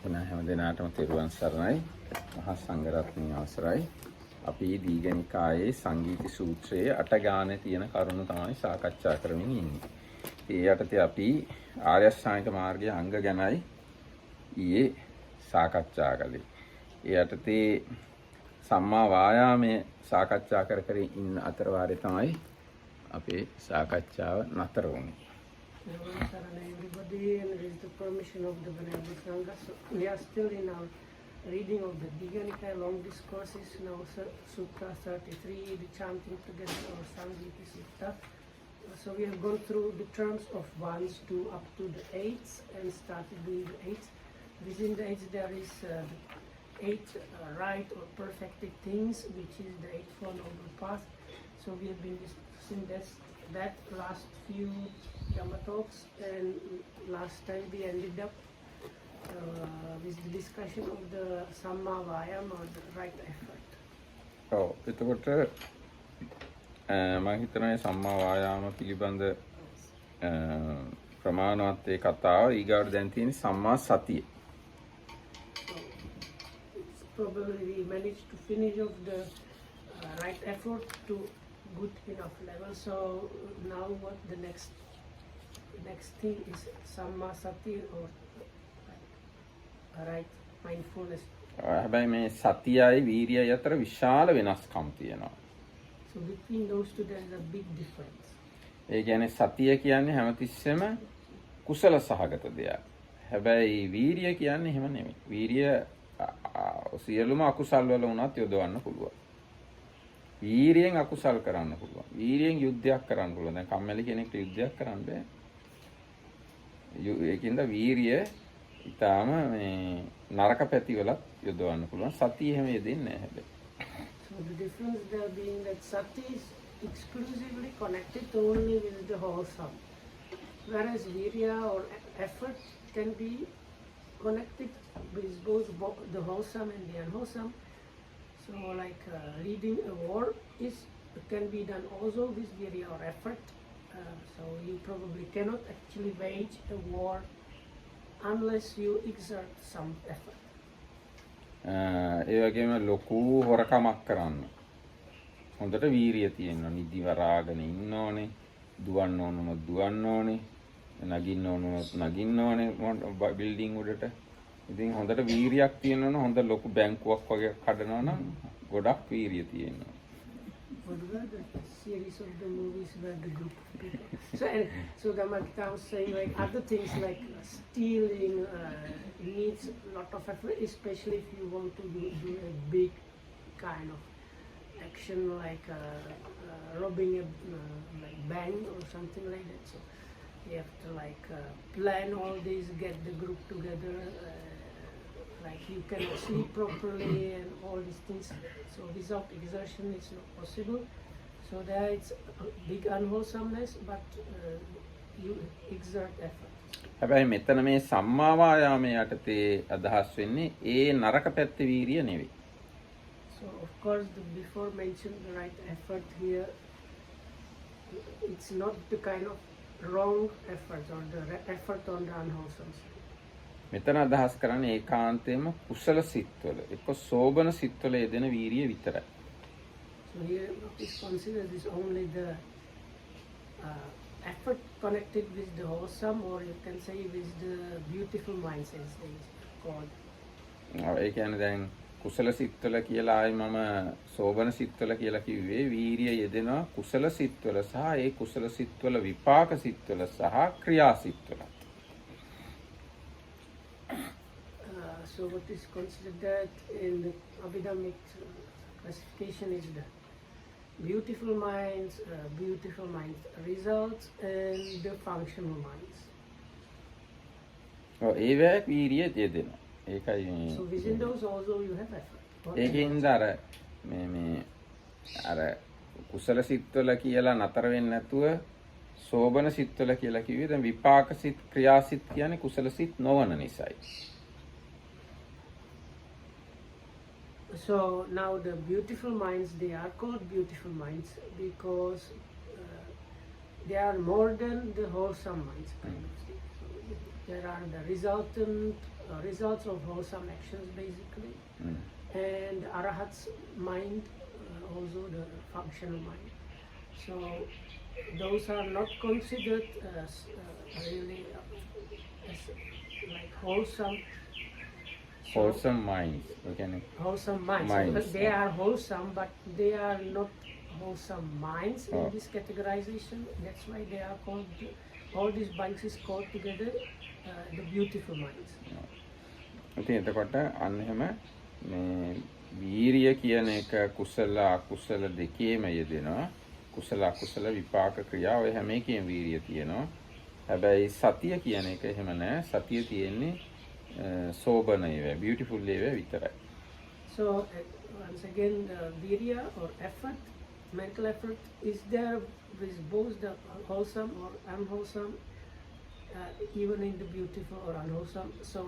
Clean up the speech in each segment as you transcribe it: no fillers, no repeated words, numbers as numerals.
එන හැම දිනාටම තෙරුවන් සරණයි. මහා සංඝරත්නයේ අවසරයි. අපි දීඝනිකායේ සංගීති සූත්‍රයේ අට ගානේ තියෙන කරුණු තමයි සාකච්ඡා කරමින් ඉන්නේ. ඒ යටතේ අපි ආර්ය අෂ්ටාංගික මාර්ගයේ අංග ගැනයි ඊයේ සාකච්ඡා කළේ. ඒ යටතේ සම්මා වායාමයේ සාකච්ඡා කර ඉන්න අතර වාරේ තමයි අපේ සාකච්ඡාව නතර වුනේ. Everybody, and with the permission of the Venerable Sangha, so we are still in our reading of the Dīgha long discourses, now Sutra 33, the chanting together, or Sangiti Sutta. So we have gone through the terms of ones to up to the eights and started doing the eights. Within the eights there is eight right or perfected things, which is the eightfold noble path. So we have been discussing that last few Dhamma talks, and last time we ended up with the discussion of the Samma Vayama, or the right effort. ඔව් එතකොට මම හිතනවා සම්මා වායාම පිළිබඳ ප්‍රමාණවත් ඒ කතාව ඊගාට දැන් තියෙන සම්මා සතිය. So it's probably we managed to finish off the right effort to good enough level. So now what the next thing is Samma Sati, or right mindfulness. හැබැයි මේ සතියයි වීරියයි අතර විශාල වෙනස්කම් තියෙනවා. So between those two there is a big difference. ඒ කියන්නේ සතිය කියන්නේ හැමතිස්සෙම කුසල සහගත දෙයක්. හැබැයි වීරිය කියන්නේ එහෙම නෙමෙයි. වීරිය සියලුම අකුසල් වල උනත් යොදවන්න පුළුවන්. වීරියෙන් අකුසල් කරන්න පුළුවන්. වීරියෙන් යුද්ධයක් කරන්න පුළුවන්. දැන් කම්මැලි කෙනෙක්ට යුද්ධයක් කරන්න බෑ. ඒකින්ද වීරිය ඊටාම මේ නරක පැති වලත් යොදවන්න පුළුවන්. සතිය එහෙම යෙදෙන්නේ නැහැ හැබැයි. So the difference there being that Sati is exclusively connected only with the wholesome, whereas Virya or effort can be connected with both the wholesome and the unwholesome. So like leading a war can be done also with Virya or effort. So you probably cannot actually wage a war unless you exert some effort. ඒ වගේම ලොකු හොරකමක් කරන්න හොඳට වීරිය තියෙනවා. නිදි වරාගෙන ඉන්න ඕනේ, දුවන්න ඕනොත් දුවන්න ඕනේ, නගින්න ඕනොත් නගින්න ඕනේ බිල්ඩින් උඩට. ඉතින් හොඳට වීරියක් තියෙනවනේ. හොඳ ලොකු බැංකුවක් වගේ කඩනවා නම් ගොඩක් වීරිය තියෙනවා. What were the series of the movies where the group of people? So Dhammakita was saying like other things like stealing needs a lot of effort, especially if you want to do a big kind of action like robbing a like bank or something like that. So you have to like plan all this, get the group together. Like you cannot sleep properly and all these things. So without exertion it's not possible. So there it's a big unwholesomeness, but you exert effort. හැබැයි මෙතන මේ සම්මා වායාමයේ යටතේ අදහස් වෙන්නේ ඒ නරක පැත්තේ වීරිය නෙවෙයි. So of course the before mentioned the right effort here, it's not the kind of wrong effort or the effort on the unwholesome side. මෙතන අදහස් කරන්නේ ඒකාන්තයෙන්ම කුසල සිත්වල එක්ක සෝබන සිත්වල යෙදෙන වීරිය විතරයි. So here is considered is only the effort connected with the wholesome, or you can say with the beautiful minds as they call. ඒ කියන්නේ දැන් කුසල සිත්වල කියලා ආයි මම සෝබන සිත්වල කියලා කිව්වේ වීරිය යෙදෙනවා කුසල සිත්වල සහ ඒ කුසල සිත්වල විපාක සිත්වල සහ ක්‍රියා සිත්වල. So what is considered that in the Abhidhammic classification is the beautiful minds results, and the functional minds. ඔව් ඒවැ වීරිය යෙදෙනවා. ඒකයි මේ. So within those also you have effort. ඒකින්ද අර අර කුසල සිත්වල කියලා නතර වෙන්නේ නැතුව සෝබන සිත්වල කියලා කිව්වේ. දැන් විපාක සිත් ක්‍රියා සිත් කියන්නේ කුසල සිත් නොවන නිසායි. So now the beautiful minds, they are called beautiful minds because they are more than the wholesome minds. Kind of thing. So there are the resultant results of wholesome actions basically. And Arahat's mind, also the functional mind. So those are not considered as really as like wholesome. Wholesome minds. Wholesome minds. Minds, So they are wholesome, but they are not wholesome minds Oh. in this categorization. That's why they are called, all these bunches is called together the beautiful minds. ඉතින් එතකොට අන්න එහෙම මේ වීරිය කියන එක කුසල අකුසල දෙකේම යෙදෙනවා. කුසල අකුසල විපාක ක්‍රියා ඔය හැම එකේම වීරිය තියෙනවා. හැබැයි සතිය කියන එක එහෙම නෑ. සතිය තියෙන්නේ සෝබන ඒවා, beautiful ඒවා විතරයි. So once again, the virya or effort, mental effort is there with both the wholesome or unwholesome, even in the beautiful or unwholesome. So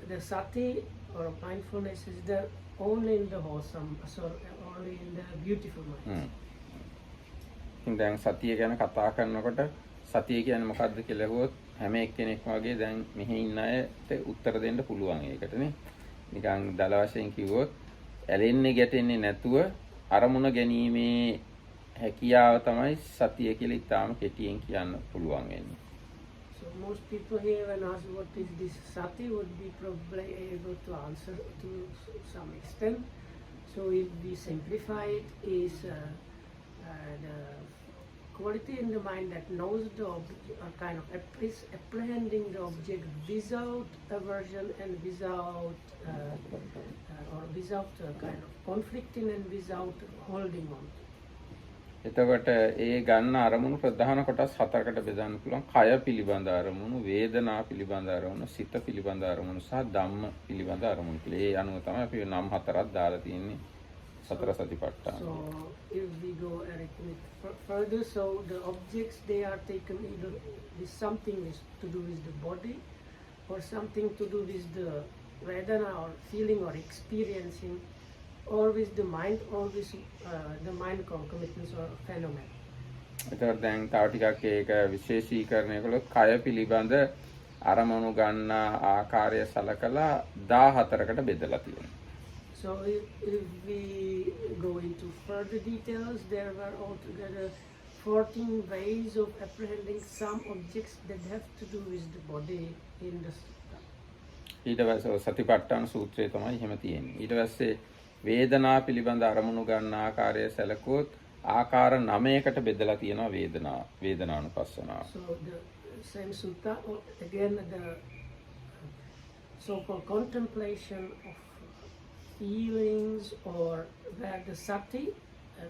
the sati or mindfulness is there only in the wholesome, so only in the beautiful mind. ඉතින් දැන් සතිය ගැන කතා කරනකොට සතිය කියන්නේ මොකක්ද කියලා අහුවොත් හැම එක්කෙනෙක්ම වගේ දැන් මෙහි ඉන්න අයට උත්තර දෙන්න පුළුවන් ඒකටනේ. නිකන් දල වශයෙන් කිව්වොත් ඇලෙන්නේ ගැටෙන්නේ නැතුව අරමුණ ගැනීමේ හැකියාව තමයි සතිය කියලා ඉතාම කෙටියෙන් කියන්න පුළුවන් වෙන්නේ. So most people here when asked what is this sati would be probably able to answer to some extent. So if we simplify it, is the quality in the mind that knows the kind of apprehending the object without aversion and without kind of conflicting and without holding on. එතකොට ඒ ගන්න අරමුණු ප්‍රධාන කොටස් හතරකට බෙදන්න පුළුවන්. කය පිළිබඳ අරමුණු, වේදනා පිළිබඳ අරමුණු, සිත පිළිබඳ අරමුණු සහ ධම්ම පිළිබඳ අරමුණු කියලා. ඒ අනුව තමයි අපි නම් හතරක් දාලා තියෙන්නේ සතර සතිපට්ඨාන. So if we go a little bit further, so the objects they are taken either with something to do with the body or something to do with the vedana or feeling or experiencing, or with the mind or with the mind concomitants or phenomena. එතකොට දැන් තව ටිකක් ඒක විශේෂීකරණය කළොත් කය පිළිබඳ අරමුණු ගන්න ආකාරය සලකලා 14කට බෙදලා තියෙනවා. So if we go into further details, there were altogether 14 ways of apprehending some objects that have to do with the body in the sutta. ඊට පස්සේ සතිපට්ඨාන සූත්‍රය තමයි එහෙම තියෙන්නේ. ඊට පස්සේ වේදනා පිළිබඳ අරමුණු ගන්න ආකාරය සැලකුවොත් ආකාර 9කට බෙදලා තියෙනවා වේදනානුපස්සනාව. So the same sutta, again the so-called contemplation of feelings, or where the sati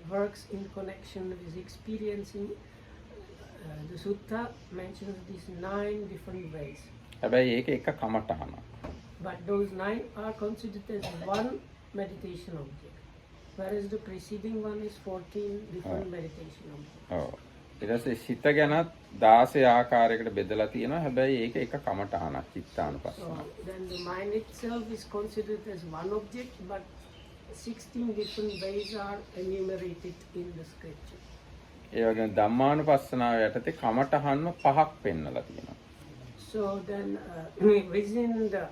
works in connection with experiencing. The sutta mentions these 9 different ways. හැබැයි ඒක එක කමඨහනක්. But those 9 are considered as one meditation object, whereas the preceding one is 14 different meditation objects. ඔව්. ඊට පස්සේ සිත ගැනත් 16 ආකාරයකට බෙදලා තියෙනවා. හැබැයි ඒක එක කමඨහනක් චිත්තානුපස්සනාව. So then the mind itself is considered as one object, but 16 different ways are enumerated in the scripture. ඒ වගේම ධම්මානුපස්සනාව යටතේ කමඨහන්ම 5ක් පෙන්නලා තියෙනවා. So then within the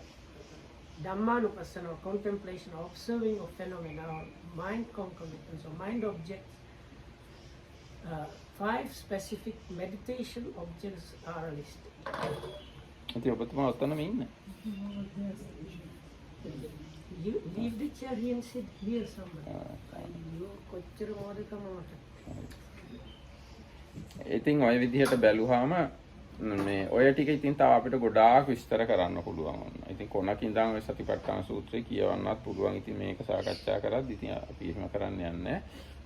Dhammanupassana or contemplation or observing of phenomena or mind concomitants or mind objects, 5 specific meditation objects are listed. ඉතින් ඔබතුමා ඔතනම ඉන්න. You leave the chair here and sit here somewhere. You කොච්චර මොඩකමකට. ඉතින් ওই විදිහට බැලුවාම මේ ඔය ටික ඉතින් තාම අපිට ගොඩාක් විස්තර කරන්න පුළුවන් වුණා. ඉතින් කොනක ඉඳන් ඔය සතිපට්ඨාන සූත්‍රය කියවන්නත් පුළුවන්. ඉතින් මේක සාකච්ඡා කරද්දි ඉතින් අපි එහෙම කරන්න යන්නේ.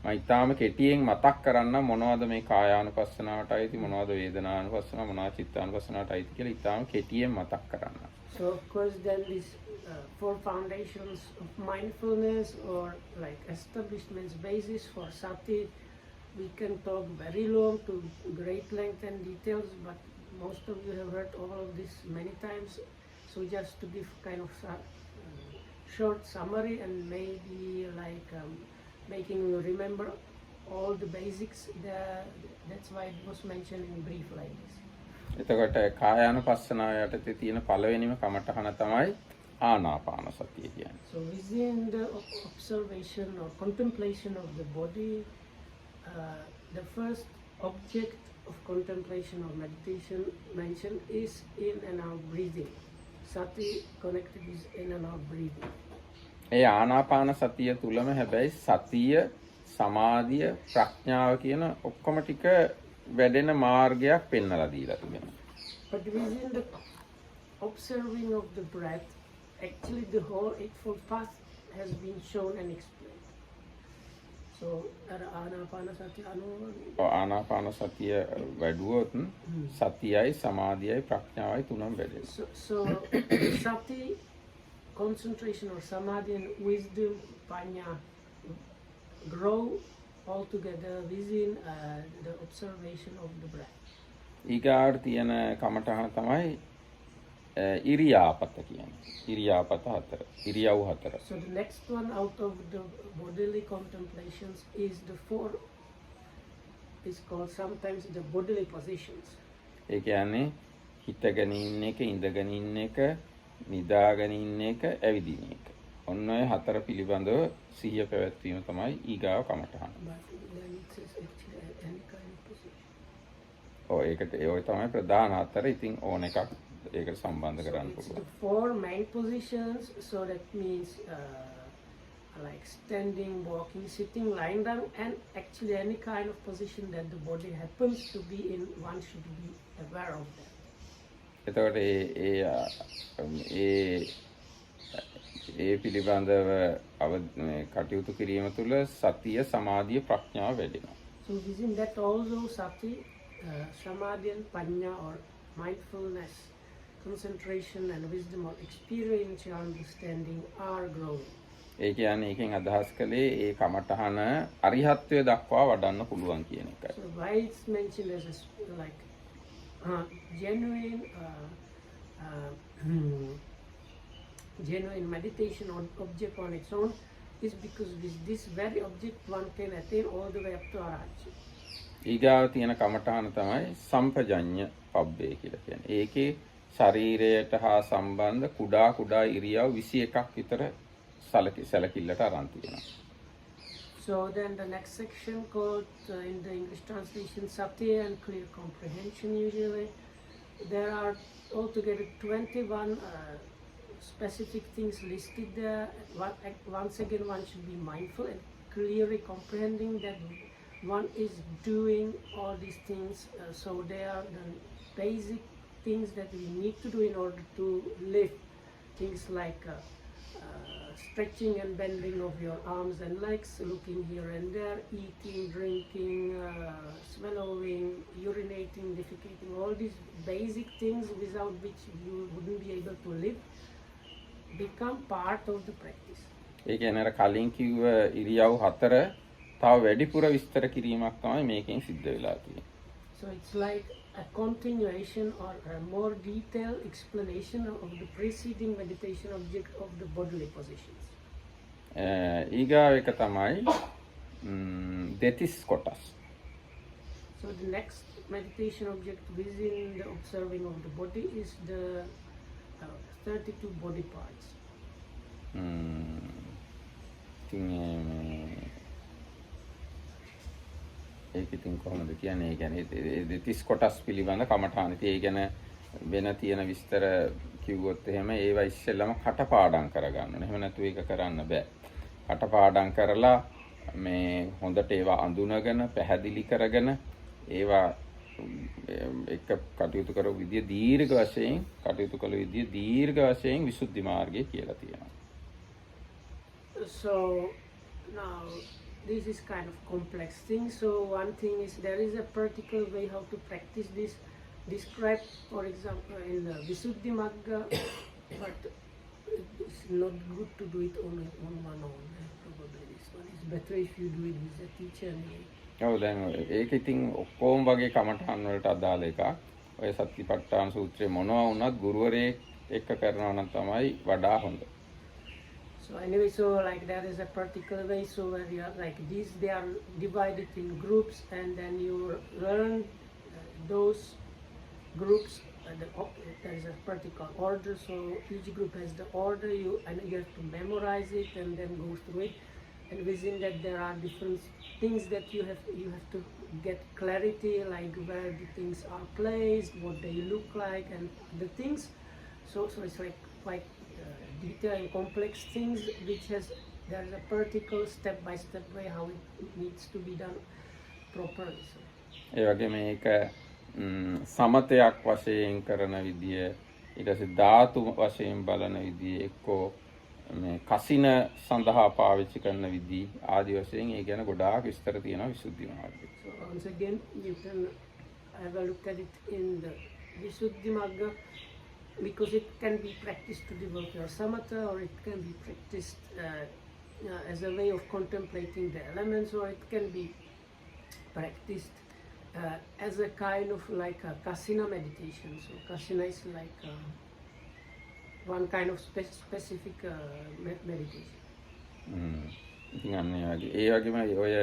මම ඊටාම කෙටියෙන් මතක් කරන්න මොනවද මේ කායානුපස්සනාවට අයිති, මොනවද වේදනානුපස්සනාව, මොනවද චිත්තානුපස්සනාවට අයිති කියලා ඊටාම කෙටියෙන් මතක් කරන්න. So of course then these 4 foundations of mindfulness, or like establishments basis for sati, we can talk very long to great length and details, but most of you have heard all of this many times. So just to give kind of short summary and maybe like making you remember all the basics, that's why it was mentioned in brief like this. එතකොට කායානුපස්සනාව යටතේ තියෙන පළවෙනිම කමඨහන තමයි ආනාපාන සතිය කියන්නේ. So within the observation or contemplation of the body, the first object of contemplation or meditation mentioned is in and out breathing. Sati connected is in and out breathing. ඒ ආනාපාන සතිය තුලම හැබැයි සතිය, සමාධිය, ප්‍රඥාව කියන ඔක්කොම ටික වැඩෙන මාර්ගයක් පෙන්වලා දීලා තිබෙනවා. But within the observing of the breath, actually the whole Eightfold Path has been shown and explained. So ආනාපානසතිය ආනාපාන සතිය වැඩුවොත් සතියයි සමාධියයි ප්‍රඥාවයි තුනම වැඩෙනවා. So sati, concentration or samadhi and wisdom, panya grow all together within the observation of the breath. ඊගාට තියෙන කමඨහන තමයි ඉරියාපත කියන්නේ. ඉරියාපත හතර. ඉරියව් හතර. So the next one out of the bodily contemplations is the four, is called sometimes the bodily positions. ඒ කියන්නේ හිටගෙන ඉන්න එක, ඉඳගෙන ඉන්න එක, නිදාගෙන ඉන්න එක, ඇවිදින එක. ඔන්න ඔය හතර පිළිබඳව සිහිය පැවැත්වීම තමයි ඊගාව කමඨහන. ඒකට ඔය තමයි ප්‍රධාන හතර. ඉතින් ඕන එකක් ඒකට සම්බන්ධ කරන්න පුළුවන්. The four main positions, so that means like standing, walking, sitting, lying down, and actually any kind of position that the body happens to be in, one should be aware of that. එතකොට ඒ පිළිබඳව කටයුතු කිරීම තුළ සතිය, සමාධිය, ප්‍රඥාව වැඩෙනවා. So within that also sati, samadhi and panya or mindfulness, concentration and wisdom or experiential understanding are growing. ඒ කියන්නේ එකෙන් අදහස් කළේ ඒ කමඨහන අරිහත්ත්වයට දක්වා වඩන්න පුළුවන් කියන එකයි. So why it's mentioned as like genuine genuine meditation on object on its own is because with this very object one can attain all the way up to arahantship. ඊගාව තියෙන කමඨහන තමයි සම්පජඤ්ඤ පබ්බේ කියලා කියන්නේ. ඒකේ ශරීරයට හා සම්බන්ධ කුඩා කුඩා ඉරියව් 21ක් විතර සැලකිල්ලට අරන් තියෙනවා. So then the next section called in the English translation sati and clear comprehension usually. There are altogether 21 specific things listed there. Once again one should be mindful and clearly comprehending that one is doing all these things. So they are the basic things that we need to do in order to live. Things like stretching and bending of your arms and legs, looking here and there, eating, drinking, swallowing, urinating, defecating, all these basic things without which you wouldn't be able to live become part of the practice. ඒ කියන්නේ අර කලින් කිව්ව ඉරියව් හතර තව වැඩිපුර විස්තර කිරීමක් තමයි මේකෙන් සිද්ධ වෙලා තියෙන්නේ. So it's like a continuation or a more detailed explanation of the preceding meditation object of the bodily positions. ඊගාව එක තමයි දෙතිස් කොටස්. So the next meditation object within the observing of the body is the 32 body parts. ඒක ඉතින් කොහොමද කියන්නේ? ඒ කියන්නේ දෙතිස් කොටස් පිළිබඳ කමඨාන. ඉතින් ඒ ගැන වෙන තියෙන විස්තර කිව්වොත් එහෙම ඒවා ඉස්සෙල්ලම කටපාඩම් කරගන්න ඕනේ. එහෙම නැතුව ඒක කරන්න බෑ. කටපාඩම් කරලා මේ හොඳට ඒවා අඳුනගෙන පැහැදිලි කරගෙන ඒවා එක කටයුතු කරපු විදිය දීර්ඝ වශයෙන් කටයුතු කළ විදිය දීර්ඝ වශයෙන් විසුද්ධි මාර්ගය කියලා තියෙනවා. So now this is kind of complex thing. So one thing is there is a particular way how to practice this described, for example, in the Visuddhi Magga, but it's not good to do it on one own. Probably this one is better if you do it with a teacher. ඔව් දැන් ඒක ඉතින් ඔක්කොම වගේ කමඨාන් වලට අදාළ එකක්. ඔය සතිපට්ඨාන සූත්‍රයේ මොනවා වුණත් ගුරුවරයෙක් එක්ක කරනවා නම් තමයි වඩා හොඳ. So anyway, so like there is a particular way, so where you are like these, they are divided in groups and then you learn those groups. There is a particular order, so each group has the order. You have to memorize it and then go through it. And within that, there are different things that you have to get clarity, like where the things are placed, what they look like, and the things. So it's like quite detailed and complex things, which there is a particular step-by-step way how it needs to be done properly. So. ඒ වගේ මේක සමතයක් වශයෙන් කරන විදිය ඊට පස්සේ ධාතු වශයෙන් බලන විදිය එක්කෝ මේ කසින සඳහා පාවිච්චි කරන විදි ආදි වශයෙන් ඒ ගැන ගොඩාක් විස්තර තියෙනවා විසුද්ධි මාර්ගයේ. So once again you can have a look at it in the Visuddhi Magga, because it can be practiced to develop your samatha, or it can be practiced as a way of contemplating the elements, or it can be practiced as a kind of like a kasina meditation. So kasina is like one kind of specific meditation. ඉතින් අන්න ඒ වගේම ඔය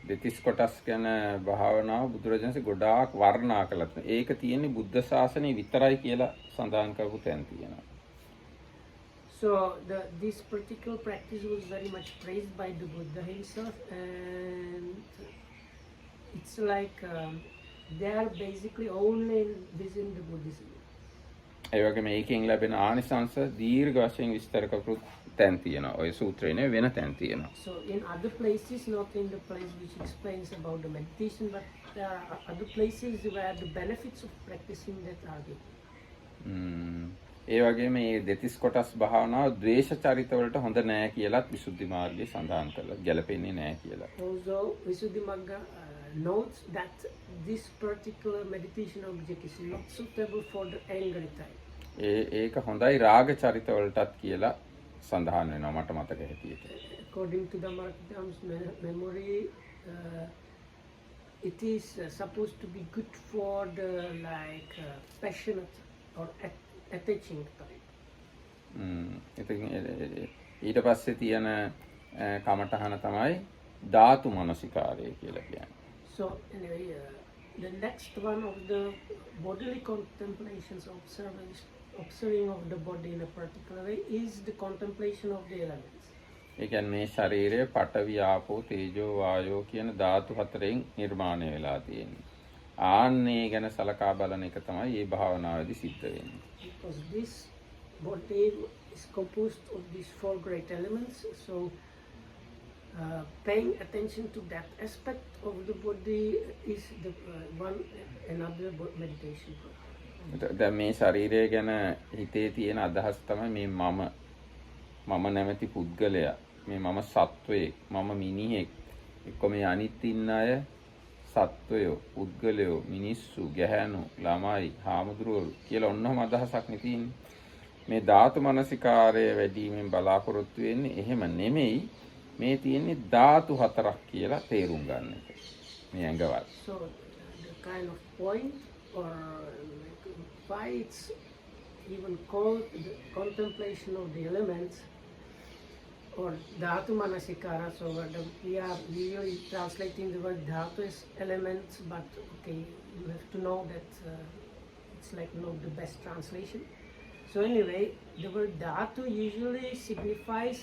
දෙතිස් කොටස් ගැන භාවනාව බුදුරජාණන්සේ ගොඩාක් වර්ණනා කළා. ඒක තියෙන්නේ බුද්ධ ශාසනය විතරයි කියලා සඳහන් කරපු තැන් තියෙනවා. So this particular practice was very much praised by the Buddha himself, and it's like they are basically only within the Buddhism. ඒ වගේම ඒකෙන් ලැබෙන ආනිසංස දීර්ඝ වශයෙන් විස්තර කරපු තැන් තියෙනවා. ඔය සූත්‍රේ නේ වෙන තැන් තියෙනවා. So in other places, not in the place which explains about the meditation, but there are other places where the benefits of practicing that are given. ඒ වගේම මේ දෙතිස් කොටස් භාවනාව ද්වේෂ චරිත වලට හොඳ නෑ කියලාත් විසුද්ධි මාර්ගයේ සඳහන් කළා. ගැලපෙන්නේ නෑ කියලා. Also Visuddhi Magga notes that this particular meditation object is not suitable for the angry type. ඒක හොඳයි රාග චරිත වලටත් කියලා සඳහන් වෙනවා මට මතක හැටියට. According to the Markdam's memory, it is supposed to be good for the like passionate or attaching type. ඊට පස්සේ තියෙන කමඨහන තමයි ධාතු මනසිකාරය කියලා කියන්නේ. So anyway, the next one of the bodily contemplations, observing of the body in a particular way, is the contemplation of the elements. ඒ කියන්නේ මේ ශරීරය පඨවි ආපෝ තේජෝ වායෝ කියන ධාතු හතරෙන් නිර්මාණය වෙලා තියෙන්නේ. ආන්නේ ගැන සලකා බලන එක තමයි මේ භාවනාවේදී සිද්ධ වෙන්නේ. Because this body is composed of these four great elements, so paying attention to that aspect of the body is the another meditation. දැන් මේ ශරීරය ගැන හිතේ තියෙන අදහස් තමයි මේ මම නැමැති පුද්ගලයා, මේ මම සත්වයෙක්, මම මිනිහෙක්, එක්ක මේ අනිත් ඉන්න අය සත්වයෝ, පුද්ගලයෝ, මිනිස්සු, ගැහැණු, ළමයි, හාමුදුරුවෝ කියලා ඔන්නම අදහසක් නේ තියෙන්නේ. මේ ධාතු මනසිකාරය වැඩිමෙන් බලාපොරොත්තු වෙන්නේ එහෙම නෙමෙයි. මේ තියෙන්නේ ධාතු හතරක් කියලා තේරුම් ගන්න එක. මේ ඇඟවල. So the kind of point, or why it's even called the contemplation of the elements, or dhatu manasikara. So we are usually translating the word dhatu as elements, but okay, you have to know that it's like not the best translation. So anyway, the word dhatu usually signifies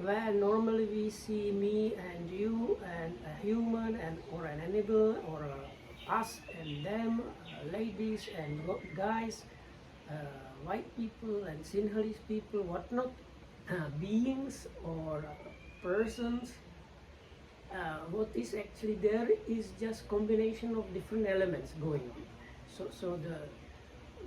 where normally we see me and you and a human and or an animal, or us and them, ladies and guys, white people and Sinhalese people, whatnot, beings or persons. What is actually there is just combination of different elements going on. So the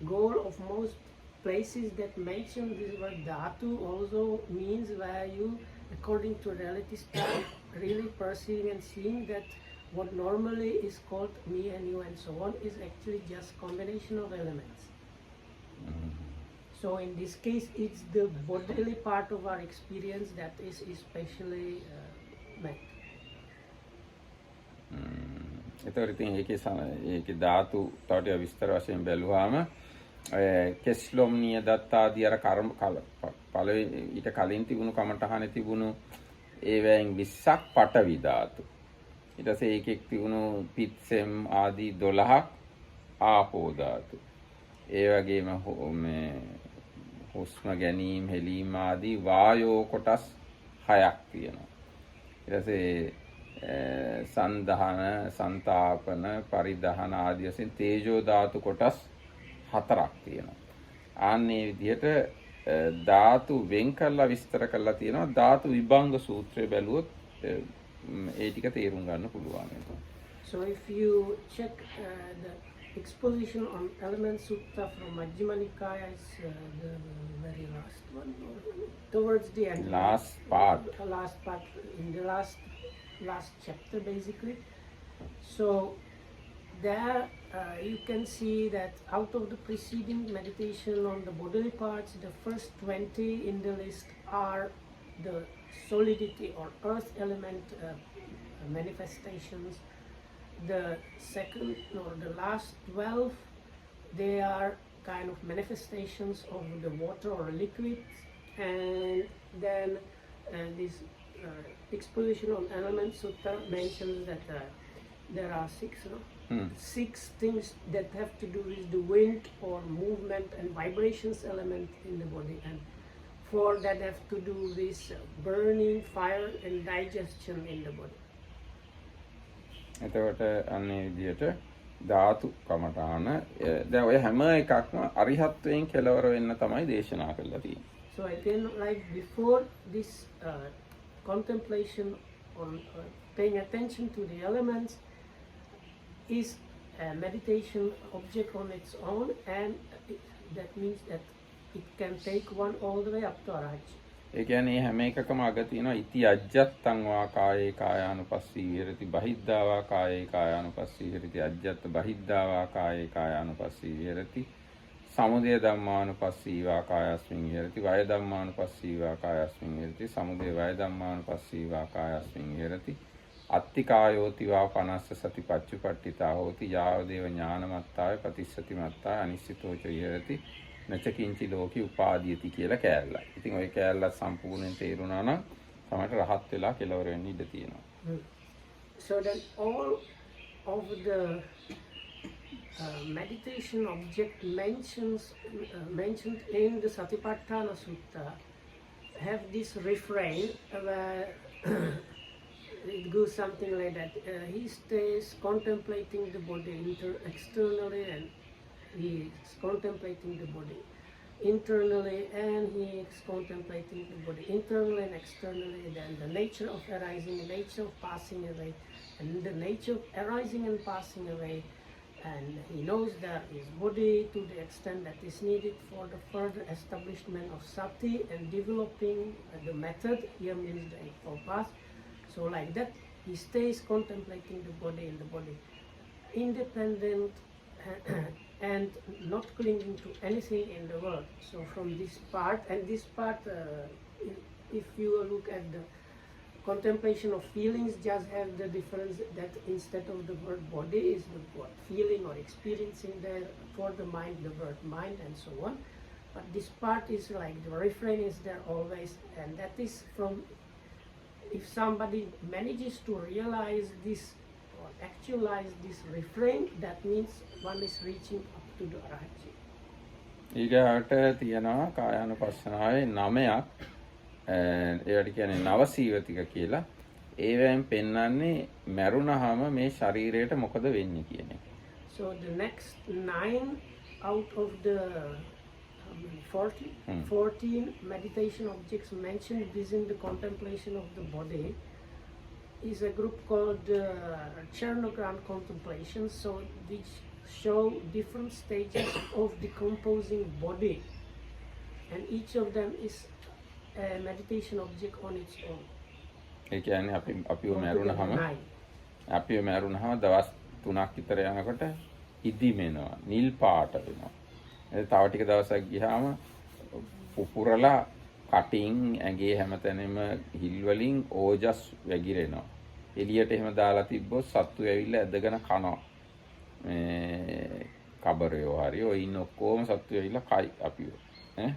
goal of most places that mention this word dhatu also means where you, according to reality style, really perceiving and seeing that what normally is called me and you and so on is actually just combination of elements. So in this case, it's the bodily part of our experience that is especially met. ඒතකොට ඉතින් ඒකේ ධාතු තවට විස්තර වශයෙන් බැලුවාම කෙස්ලොම් නියදත්ත ආදී අර කර්ම පළවෙනි ඊට කලින් තිබුණු කමඨහනේ තිබුණු ඒවැයෙන් 20ක් පඨවි ධාතු. ඊට පස්සේ ඒකෙක් තිබුණු පිත්සෙම් ආදී 12ක් ආපෝ ධාතු. ඒ වගේම මේ හුස්ම ගැනීම හෙලීම ආදී වායෝ කොටස් 6ක් තියෙනවා. ඊට පස්සේ සන්දහන, සංතාපන, පරිදහන ආදී වශයෙන් තේජෝ ධාතු කොටස් 4ක් තියෙනවා. ආන්නේ විදිහට ධාතු වෙන් කරලා විස්තර කරලා තියෙනවා. ධාතු විභංග සූත්‍රය බැලුවොත් ඒ ටික තේරුම් ගන්න පුළුවන්. So if you check the exposition on element sutta from Majjhima Nikaya, it's the very last one, towards the end. Last part. Last part, in the last chapter basically. So there you can see that out of the preceding meditation on the bodily parts, the first 20 in the list are the solidity or earth element manifestations. The second or the last 12, they are kind of manifestations of the water or liquids, and then this exposition on element sutta mentions that there are 6 things that have to do with the wind or movement and vibrations element in the body, and 4 that have to do with burning, fire and digestion in the body. එතකොට අන්නේ විදිහට ධාතු කමඨාන දැන් ඔය හැම එකක්ම අරිහත්වයෙන් කෙලවර වෙන්න තමයි දේශනා කරලා තියෙන්නේ. So again, like before, this contemplation on paying attention to the elements is a meditation object on its own, and that means that it can take one all the way up to Arahati. ඒ කියන්නේ හැම එකකම අග තියෙනවා ඉති අජ්ජත්තං වා කායේ කායානුපස්සී විහෙරති බහිද්ධා වා කායේ කායානුපස්සී විහෙරති අජ්ජත්ත බහිද්ධා වා කායේ කායානුපස්සී විහෙරති සමුදය ධම්මානුපස්සී වා කායස්මින් විහෙරති වය ධම්මානුපස්සී වා කායස්මින් විහෙරති සමුදය වය ධම්මානුපස්සී වා කායස්මින් විහෙරති අත්ති කායෝති වා පනස්ස සති පච්චුපට්ඨිතා හෝති යාව දේව ඥානමත්තාය ප්‍රතිස්සති මත්තාය අනිශ්චිතෝච විහෙරති නචකින්චි ලෝකි උපාදීයති කියලා කෑල්ලක්. ඉතින් ওই කෑල්ල සම්පූර්ණයෙන් තේරුණා නම් තමයි රහත් වෙලා කෙලවර වෙන්න ඉඩ තියෙනවා. So then all of the meditation object mentioned in the Satipatthana Sutta have this refrain where it goes something like that. He stays contemplating the body externally, and he is contemplating the body internally, and he is contemplating the body internally and externally, then the nature of arising, the nature of passing away, and the nature of arising and passing away, and he knows that his body to the extent that is needed for the further establishment of sati and developing the method. Here means the Eightfold Path. So like that, he stays contemplating the body and the body independent and not clinging to anything in the world. So from this part, and this part, if you look at the contemplation of feelings, just have the difference that instead of the word body is the word feeling or experiencing there, for the mind, the word mind, and so on. But this part is like the refrain is there always, and that is from, if somebody manages to realize this or actualize this refrain, that means one is reaching up to the Arahati. ඊගාට තියෙනවා කායානුපස්සනාවේ 9ක් ඒවට කියන්නේ නවසීවතික කියලා. ඒවෙන් පෙන්වන්නේ මරුණාම මේ ශරීරයට මොකද වෙන්නේ කියන එක. So the next 9 out of the 14 meditation objects mentioned within the contemplation of the body is a group called Chernogram contemplation, so which show different stages of decomposing body, and each of them is a meditation object on its own. ඒ කියන්නේ අපිව මරුණාම දවස් 3ක් විතර යනකොට ඉදිමෙනවා, නිල් පාට වෙනවා. තව ටික දවසක් ගියාම පුපුරලා කටින් ඇඟේ හැමතැනම හිල් වලින් ඕජස් වැగిරෙනවා. එළියට එහෙම දාලා තිබ්බොත් සත්තු ඇවිල්ලා ඇදගෙන කනවා. මේ කබරයෝ හරි ඔය ඉන්න ඔක්කොම සත්තු ඇවිල්ලා කයි අපිව. ඈ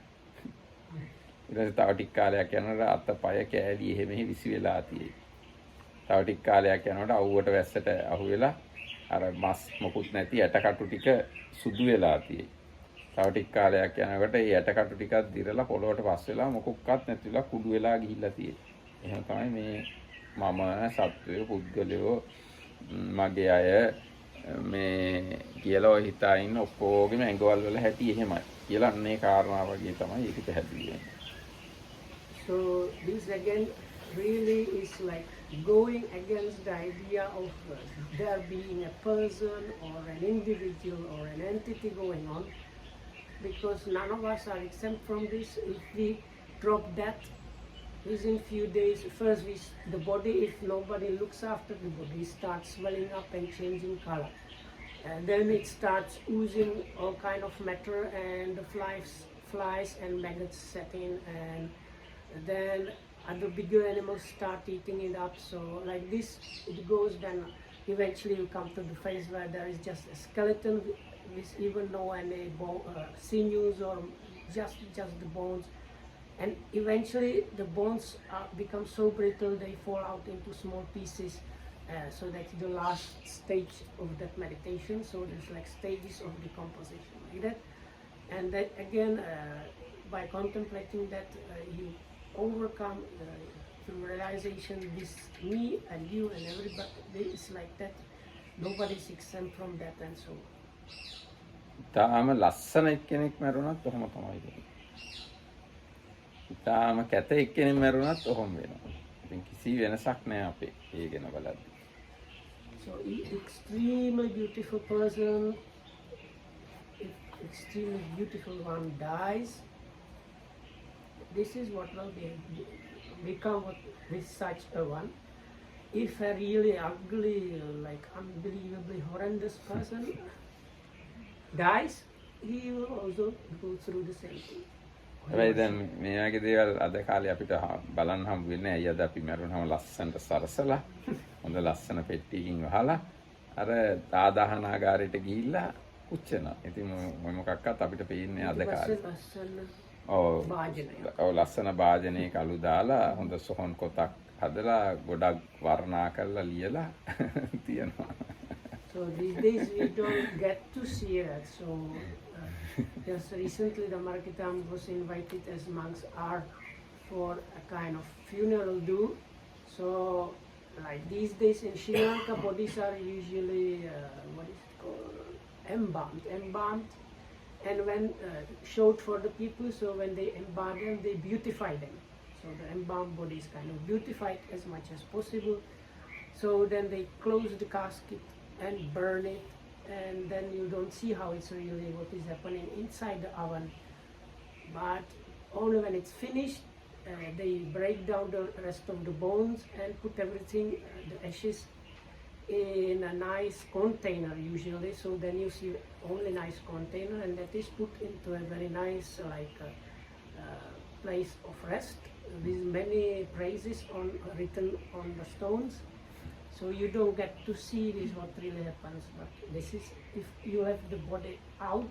ඊට තව ටික කාලයක් යනකොට අතපය කෑලි එහෙම විසි වෙලා තියෙයි. තව ටික කාලයක් යනකොට අවුවට වැස්සට අහු වෙලා අර මස් මොකුත් නැති ඇටකටු ටික සුදු වෙලා තියෙයි. තව ටික කාලයක් යනකොට මේ ඇටකටු ටිකක් දිරලා පොළොවට පස් වෙලා මොකක්වත් නැතිලා කුඩු වෙලා ගිහිල්ලා තියෙයි. එහෙම තමයි මේ මම සත්වය පුද්ගලයෝ මගේ අය මේ කියලා ඔය හිතා ඉන්න ඔක්කොගෙම ඇඟවල් වල හැටි එහෙමයි කියලා අන්නේ කාරණා වගේ තමයි ඒක පැහැදිලි වෙන්නේ. So this again really is like going against the idea of there being a person or an individual or an entity going on, because none of us are exempt from this. If we drop that within few days, first the body, if nobody looks after the body, starts swelling up and changing color. And then it starts oozing all kind of matter, and the flies and maggots set in, and then other bigger animals start eating it up. So like this it goes, then eventually you come to the phase where there is just a skeleton with even no any sinews or just the bones. And eventually the bones become so brittle they fall out into small pieces. So that's the last stage of that meditation. So there's like stages of decomposition like that. And that again, by contemplating that, you overcome through realization this me and you and everybody is like that. Nobody's exempt from that and so. තාම ලස්සන එක්කෙනෙක් මැරුණත් ඔහොම තමයි වෙන්නේ. තාම කැත එක්කෙනෙක් මැරුණත් ඔහොම වෙනවා. ඉතින් කිසි වෙනසක් නැහැ අපේ ඒ ගැන බලද්දි. So extremely beautiful person, extremely beautiful one dies. This is what will become with such a one. If a really ugly, like unbelievably horrendous person dies, he will also go through the same thing. හැබැයි දැන් මේ වගේ දේවල් අද කාලේ අපිට බලන්න හම්බ වෙන්නේ ඇයි අද අපි මරුණම ලස්සනට සරසලා හොඳ ලස්සන පෙට්ටියකින් වහලා අර දාදාහනාගාරයට ගිහිල්ලා පුච්චනවා. ඉතින් මොකක්වත් අපිට පේන්නේ අද කාලේ. ඔව් ලස්සන භාජනයක අලු දාලා හොඳ සොහොන් කොටක් හදලා ගොඩක් වර්ණා කරලා ලියලා තියනවා. So these days we don't get to see that. So just recently the Markitam was invited as monks are for a kind of funeral do. So like these days in Sri Lanka, bodies are usually what is it called, embalmed, and when showed for the people. So when they embalm them, they beautify them. So the embalmed body is kind of beautified as much as possible. So then they close the casket and burn it, and then you don't see how it's really what is happening inside the oven. But only when it's finished, they break down the rest of the bones and put everything, the ashes, in a nice container usually. So then you see only nice container, and that is put into a very nice place of rest with many praises written on the stones. So you don't get to see this what really happens, but this is if you have the body out,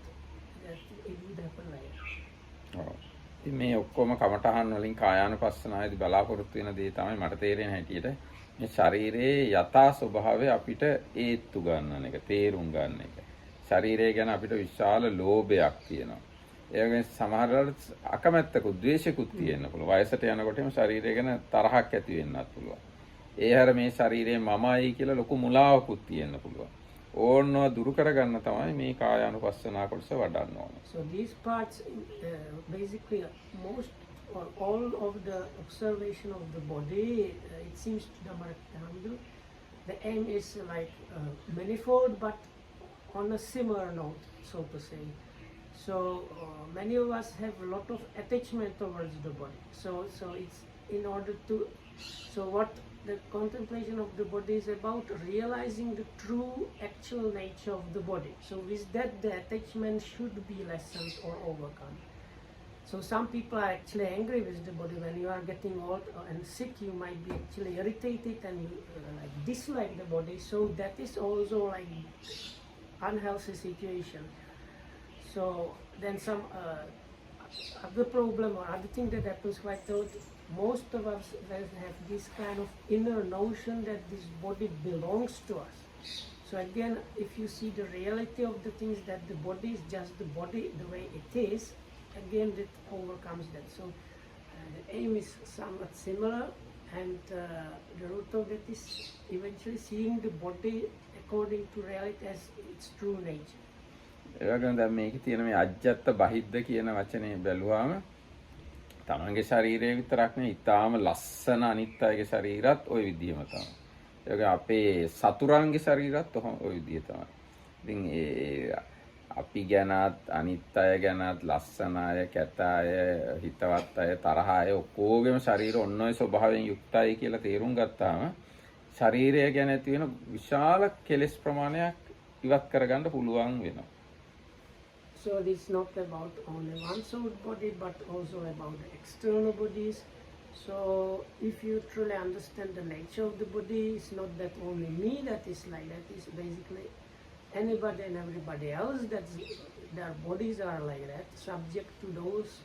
that it would happen like that. ඉතින් මේ ඔක්කොම කමඨහන් වලින් කායානුපස්සනාවේදී බලාපොරොත්තු වෙන දේ තමයි මට තේරෙන හැටියට මේ ශරීරයේ යථා ස්වභාවය අපිට ඒත්තු ගන්නන එක, තේරුම් ගන්න එක. ශරීරය ගැන අපිට විශාල ලෝභයක් තියෙනවා. ඒ වගේම සමහරවිට අකමැත්තකුත්, ද්වේෂකුත් තියෙන්න පුළුවන්. වයසට යනකොටම ශරීරය ගැන තරහක් ඇති වෙන්නත් පුළුවන්. ඒ හැර මේ ශරීරයේ මමයි කියලා ලොකු මුලාවකුත් තියෙන්න පුළුවන්. ඕනව දුරු කරගන්න තමයි මේ කායානුපස්සනා කොටස වඩන්න ඕනේ. So these parts basically most or all of the observation of the body, it seems to the aim is like manifold but on a similar note, so to say. So many of us have a lot of attachment towards the body. So it's in order to, so what the contemplation of the body is about, realizing the true actual nature of the body. So with that the attachment should be lessened or overcome. So some people are actually angry with the body. When you are getting old and sick, you might be actually irritated and you like dislike the body. So that is also like unhealthy situation. So then some other problem or other thing that happens quite a lot, most of us have this kind of inner notion that this body belongs to us. So again, if you see the reality of the things, that the body is just the body the way it is, again that overcomes that. So the aim is somewhat similar, and the root of that is eventually seeing the body according to reality as its true nature. ඒ වගේම දැන් මේකේ තියෙන මේ අජ්ජත් බහිද්ද කියන වචනේ බැලුවාම තමන්ගේ ශරීරය විතරක් නෙවෙයි ඊටාම ලස්සන අනිත් අයගේ ශරීරත් ওই විදිහම තමයි. ඒ වගේ අපේ සතුරන්ගේ ශරීරත් ওই විදිහ තමයි. ඉතින් ඒ අපි ගැනත් අනිත් අය ගැනත් ලස්සන අය, කැත අය, හිතවත් අය, තරහ අය ඔක්කොගේම ශරීර ඔන්න ඔය ස්වභාවයෙන් යුක්තයි කියලා තේරුම් ගත්තාම ශරීරය ගැන ඇති වෙන විශාල කෙලෙස් ප්‍රමාණයක් ඉවත් කරගන්න පුළුවන් වෙනවා. So it's not about only one soul body, but also about the external bodies. So if you truly understand the nature of the body, it's not that only me that is like that. It's basically anybody and everybody else that their bodies are like that, subject to those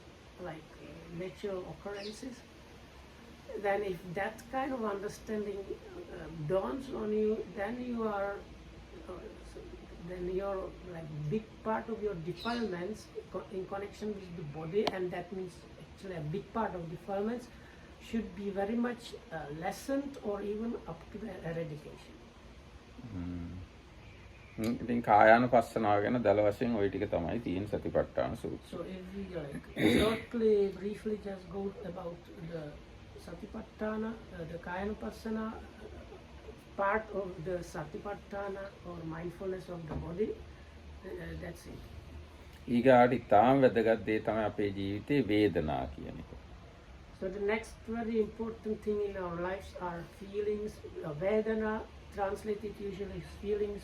like natural occurrences. Then if that kind of understanding dawns on you, then you are then your like big part of your defilements in connection with the body, and that means actually a big part of defilements should be very much lessened or even up to the eradication. ඉතින් කායානුපස්සනාව ගැන දල වශයෙන් ওই ටික තමයි තියෙන සතිපට්ඨාන සූත්‍රය. So if we like shortly, briefly just go about the Satipatthana, the Kayanupassana part of the Satipatthana or mindfulness of the body, that's it. ඊගාට ඉතාම වැදගත් දේ තමයි අපේ ජීවිතේ වේදනා කියන එක. So the next very important thing in our lives are feelings. Vedana, translated usually as feelings.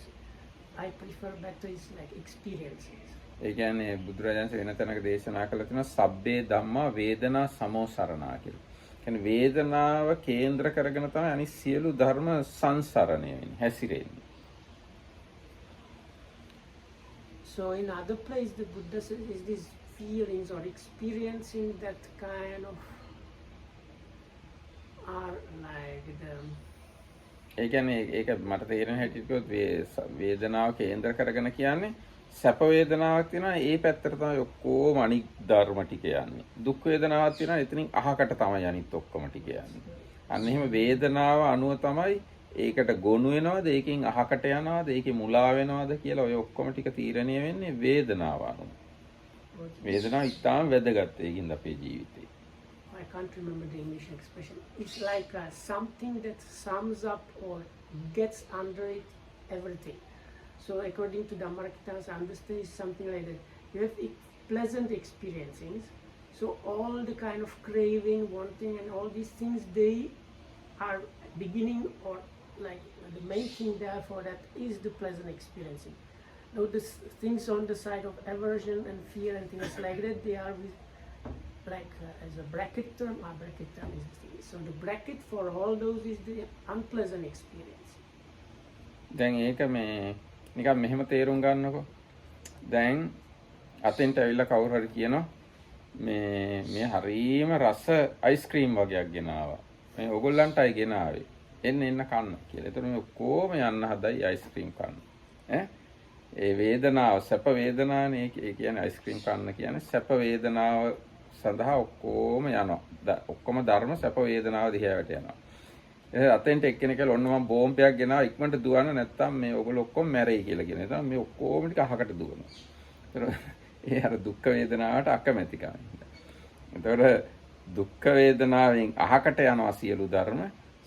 I prefer better is like experiences. ඒ කියන්නේ බුදුරජාණන් වෙන තැනක දේශනා කළ තියෙනවා සබ්බේ ධම්මා වේදනා සමෝසරණා කියලා. කියන්නේ වේදනාව කේන්ද්‍ර කරගෙන තමයි අනිත් සියලු ධර්ම සංසරණය වෙන්නේ, හැසිරෙන්නේ. So in other place the Buddha says is these feelings or experiencing that kind of are like the ඒ කියන්නේ ඒක මට තේරෙන හැටියට කිව්වොත් වේදනාව කේන්ද්‍ර කරගෙන කියන්නේ සැප වේදනාවක් තියෙනවා ඒ පැත්තට තමයි ඔක්කොම අනිත් ධර්ම ටික යන්නේ. දුක් වේදනාවක් තියෙනවා එතනින් අහකට තමයි අනිත් ඔක්කොම ටික යන්නේ. අන්න එහෙම වේදනාව අනුව තමයි ඒකට ගොනු වෙනවද ඒකෙන් අහකට යනවද ඒකේ මුලා වෙනවද කියලා ඔය ඔක්කොම ටික තීරණය වෙන්නේ වේදනාව අනුව. වේදනාව ඉතාම වැදගත් ඒකින්ද අපේ ජීවිතේ. I can't remember the English expression. It's like something that sums up or gets under it everything. So according to Dhammarakita's understanding, is something like that. You have pleasant experiencings. So all the kind of craving, wanting, and all these things, they are beginning or like the main thing there for that is the pleasant experiencing. Now the things on the side of aversion and fear and things like that, they are with like as a bracket term, bracket term is the thing. So the bracket for all those is the unpleasant experience. දැන් ඒක මේ නිකන් මෙහෙම තේරුම් ගන්නකො. දැන් අතෙන්ට ඇවිල්ලා කවුරු හරි කියනවා මේ හරීම රස අයිස්ක්‍රීම් වගේක් ගෙනාවා. මේ ඕගොල්ලන්ටයි ගෙනාවේ. එන්න කන්න කියලා. ඒතර මේ ඔක්කොම යන්න හදයි අයිස්ක්‍රීම් කන්න. ඒ වේදනාව සැප වේදනානේ ඒ කියන්නේ අයිස්ක්‍රීම් කන්න කියන්නේ සැප වේදනාව සඳහා ඔක්කොම යනවා. ඔක්කොම ධර්ම සැප වේදනාව දිහාට යනවා. ඒ අතෙන්ට එක්කෙනෙක් කියලා ඔන්න මම බෝම්බයක් ගෙනාවා ඉක්මනට දුවන්න නැත්තම් මේ ඔයගොල්ලෝ ඔක්කොම මැරෙයි කියලා කියන. ඒතර මේ ඔක්කොම ටික අහකට දුවනවා. ඒතර ඒ අර දුක් වේදනාවට අකමැතිකම. ඒතර දුක් වේදනාවෙන් අහකට යනවා සියලු ධර්ම,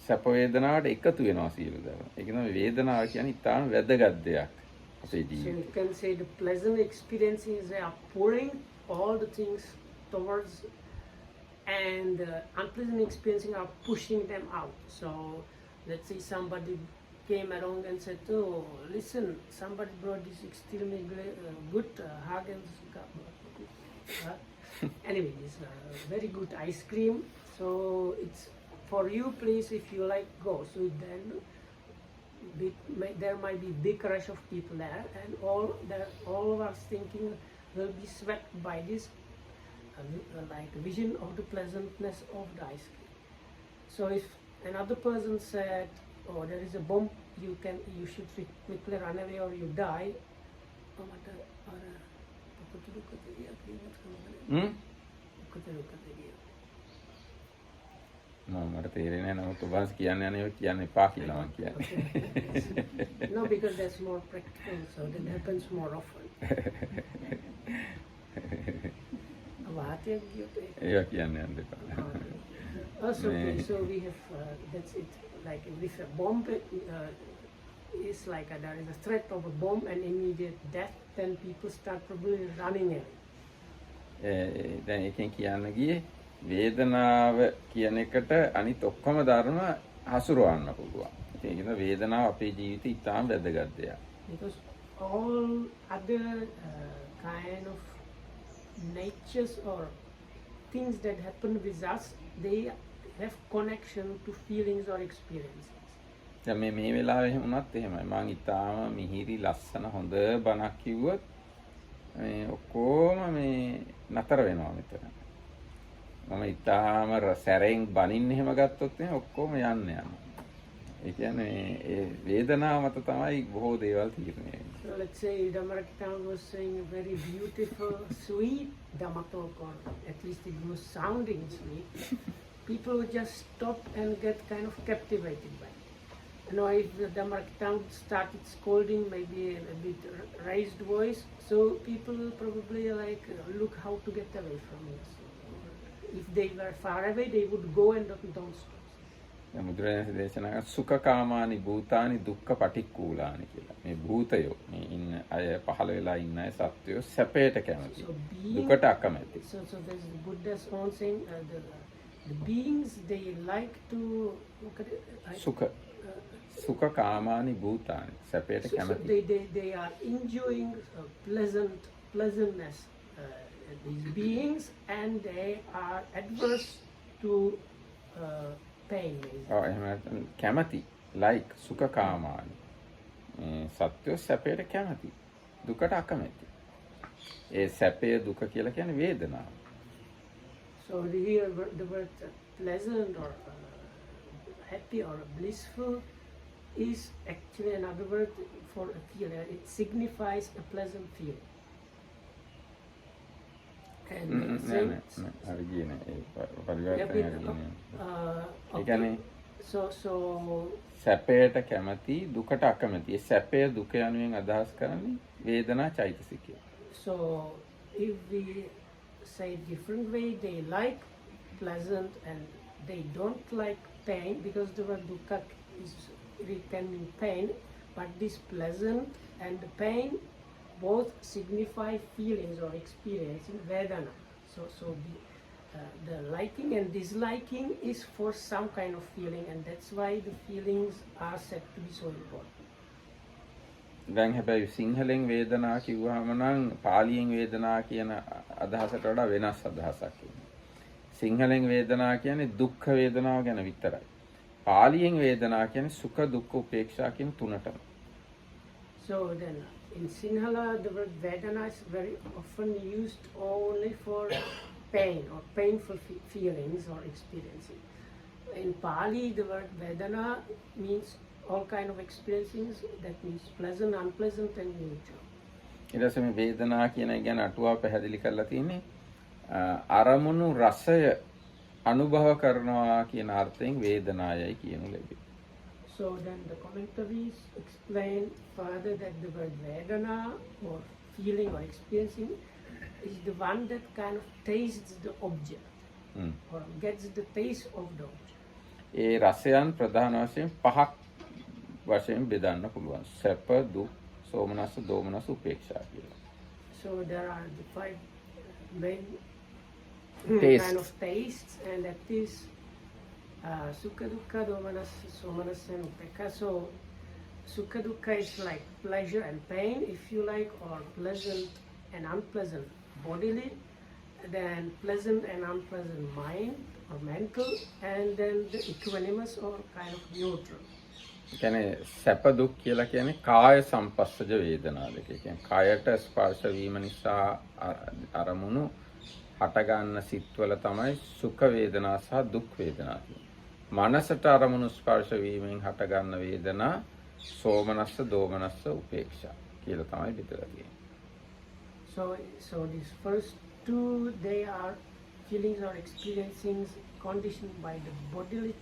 සැප වේදනාවට එකතු වෙනවා සියලු ධර්ම. ඒක තමයි වේදනාව කියන්නේ ඉතාම වැදගත් දෙයක් අපේ ජීවිතේ. So you can say the pleasant experiences they are pouring all the things towards, and unpleasant experiencing are pushing them out. So let's say somebody came along and said, oh listen, somebody brought this extremely good Hagen's anyway, it's very good ice cream, so it's for you, please, if you like, go. So then there might be big rush of people there, and all of us thinking will be swept by this like vision of the pleasantness of the ice cream. So if another person said, oh, there is a bomb you should quickly run away or you die. මට තේරෙන්නේ නැහැ නමුත් ඔබ කියන්නේ අනේ කියන්න එපා කියලා මම කියන්නේ. No, because that's more practical, so that happens more often. ඒවා කියන්න යන්න එපා. Also, okay, so we have, that's it, like with a bomb, it's like there is a threat of a bomb and immediate death, then people start probably running away. දැන් එකෙන් කියන්න ගියේ වේදනාව කියන එකට අනිත් ඔක්කොම ධර්ම හසුරවන්න පුළුවන්. ඒ කියන්නේ වේදනාව අපේ ජීවිතේ ඉතාම වැදගත් දෙයක්. Because all other kind of natures or things that happen with us, they have connection to feelings or experiences. දැන් මේ වෙලාවේ වුණත් එහෙමයි. මම ඉතාම මිහිරි ලස්සන හොඳ බණක් කිව්වොත් මේ ඔක්කොම මේ නතර වෙනවා මෙතන. මම ඉතාම සැරෙන් බනින්න එහෙම ගත්තොත් එහෙනම් ඔක්කොම යන්න යනවා. ඒ කියන්නේ ඒ වේදනාව මත තමයි බොහෝ දේවල් තීරණය වෙන්නේ. So let's say Dhammakitam was saying a very beautiful, sweet Dhamma talk, or at least it was sounding sweet. People would just stop and get kind of captivated by it. You know, if the Dhammakitam started scolding, maybe a bit raised voice, so people will probably like look how to get away from it. So, if they were far away, they would go and don't stop. මුද්‍රායන දේශනා සුඛකාමානි භූතානි දුක්ඛ පටික්කුලානි කියලා. මේ භූතයෝ මේ ඉන්න අය පහළ වෙලා ඉන්න අය සත්වයෝ සැපයට කැමති. දුකට අකමැති. So there's the Buddha's own saying, the beings, they like to සුඛකාමානි භූතානි සැපයට කැමති. They are enjoying pleasantness, these beings, and they are adverse to pain. කැමති like සුඛකාමානි සත්‍යෝ සැපයට කැමති දුකට අකමැති. ඒ සැපය දුක කියලා කියන්නේ වේදනාව. So here the word pleasant or happy or blissful is actually another word for a feeling. It signifies a pleasant feeling. And so සැපයට කැමති දුකට අකමැති. ඒ සැපය දුක යනුවෙන් අදහස් කරන්නේ වේදනා චෛතසිකය. So if we say different way, they like pleasant and they don't like pain, because the word dukkha is, it can mean pain, but this pleasant and the pain both signify feelings or experiencing vedana. So the liking and disliking is for some kind of feeling, and that's why the feelings are said to be so important. දැන් හැබැයි සිංහලෙන් වේදනා කිව්වහම නම් පාලියෙන් වේදනා කියන අදහසට වඩා වෙනස් අදහසක් තියෙනවා. සිංහලෙන් වේදනා කියන්නේ දුක්ඛ වේදනාව ගැන විතරයි. පාලියෙන් වේදනා කියන්නේ සුඛ දුක්ඛ උපේක්ෂා කියන තුනටම. So then in Sinhala the word Vedana is very often used only for pain or painful feelings or experiencing. In Pali the word Vedana means all kind of experiences, that means pleasant, unpleasant and neutral. ඊට පස්සේ මේ වේදනා කියන එක ගැන අටුවා පැහැදිලි කරලා තියෙන්නේ අරමුණු රසය අනුභව කරනවා කියන අර්ථයෙන් වේදනායයි කියනු ලැබේ. So then the commentaries explain further that the word Vedana or feeling or experiencing is the one that kind of tastes the object or gets the taste of the object. ඒ රසයන් ප්‍රධාන වශයෙන් පහක් වශයෙන් බෙදන්න පුළුවන්. සැප, දුක්, සෝමනස්ස, දෝමනස්ස, උපේක්ෂා කියලා. So there are the 5 main kind of tastes, and that is Sukha Dukkha, Domanassa, Somanassa and Upekkha. So Sukha Dukkha is like pleasure and pain, if you like, or pleasant and unpleasant bodily, then pleasant and unpleasant mind or mental, and then the equanimous or kind of neutral. කියන්නේ සැප දුක් කියලා කියන්නේ කාය සම්පස්සජ වේදනා දෙක. කියන්නේ කායට ස්පර්ශ වීම නිසා අරමුණු හට ගන්න සිත්වල තමයි සුඛ වේදනා සහ දුක් වේදනා තියෙන්නේ. මනසට අරමුණු ස්පර්ශ වීමෙන් හට ගන්න වේදනා සෝමනස්ස, දෝමනස්ස, උපේක්ෂා කියලා තමයි බෙදලා තියෙන්නේ. So these first two, they are feelings or experiencings conditioned by the bodily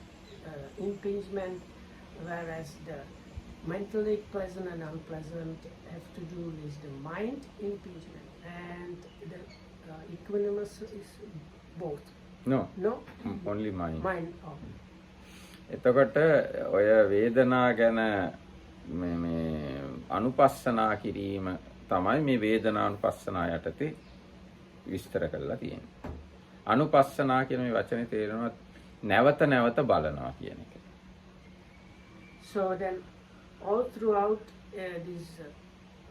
impingement, whereas the mentally pleasant and unpleasant have to do with the mind impingement, and the equanimous is both. No. No? Only mind. Mind. Oh. එතකොට ඔය වේදනා ගැන මේ අනුපස්සනා කිරීම තමයි මේ වේදනානුපස්සනා යටතේ විස්තර කරලා තියෙන්නේ. අනුපස්සනා කියන මේ වචනේ තේරෙනවා නැවත නැවත බලනවා කියන එක. So then all throughout this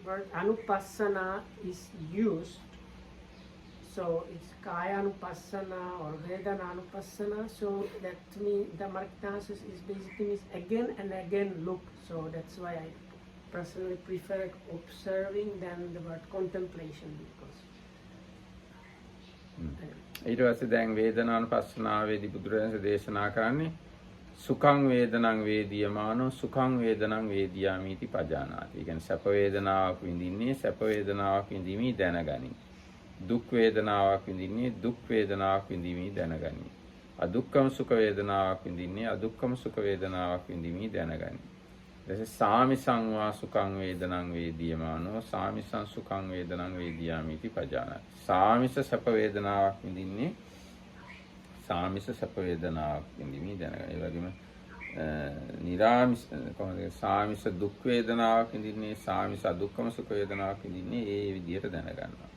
word anupassana is used. So it's kaya anupassana or vedana anupassana. So that means the marketanasis is basically means again and again look. So that's why I personally prefer observing than the word contemplation, because ඊට පස්සේ දැන් වේදනානුපස්සනාවේදී බුදුරජාණන් දේශනා කරන්නේ සුඛං වේදනං වේදියමානෝ සුඛං වේදනං වේදියාමිති පජානාති. ඒ කියන්නේ සැප වේදනාවක් විඳින්නේ සැප වේදනාවක් විඳීමේ දැනගනි. දුක් වේදනාවක් විඳින්නේ දුක් වේදනාවක් විඳීමේ දැනගනි. අදුක්ඛම සුඛ වේදනාවක් විඳින්නේ අදුක්ඛම සුඛ වේදනාවක් විඳීමේ දැනගනි. ඊට සාමිසං වා සුඛං වේදනං වේදියමානෝ සාමිසං සුඛං වේදනං වේදියාමිති පජානාති. සාමිස සැප වේදනාවක් විඳින්නේ සාමිස සැප වේදනාවක් විඳීමේ දැනගනි. ඒ වගේම නිරාමිස කොහොමද සාමිස දුක් වේදනාවක් විඳින්නේ සාමිස අදුක්ඛම සුඛ වේදනාවක් විඳින්නේ ඒ විදිහට දැනගන්නවා.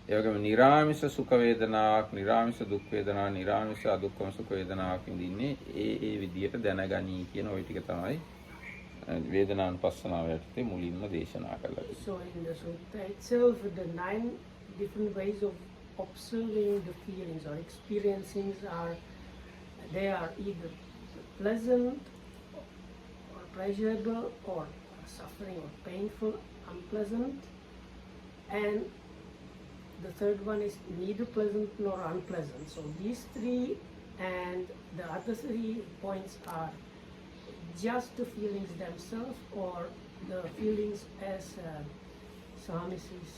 ඒ වගේම නිරාමිස සුඛ වේදනාවක් නිරාමිස දුක් වේදනාවක් නිරාමිස අදුක්ඛම සුඛ වේදනාවක් විඳින්නේ ඒ විදිහට දැනගනි කියන ওই ටික තමයි වේදනානුපස්සනාව යටතේ මුලින්ම දේශනා කළා. So in the sutta itself, the 9 different ways of observing the feelings or experiencings they are either pleasant or pleasurable or suffering or painful, unpleasant, and the third one is neither pleasant nor unpleasant. So these 3 and the other 3 points are just the feelings themselves or the feelings as Swamis is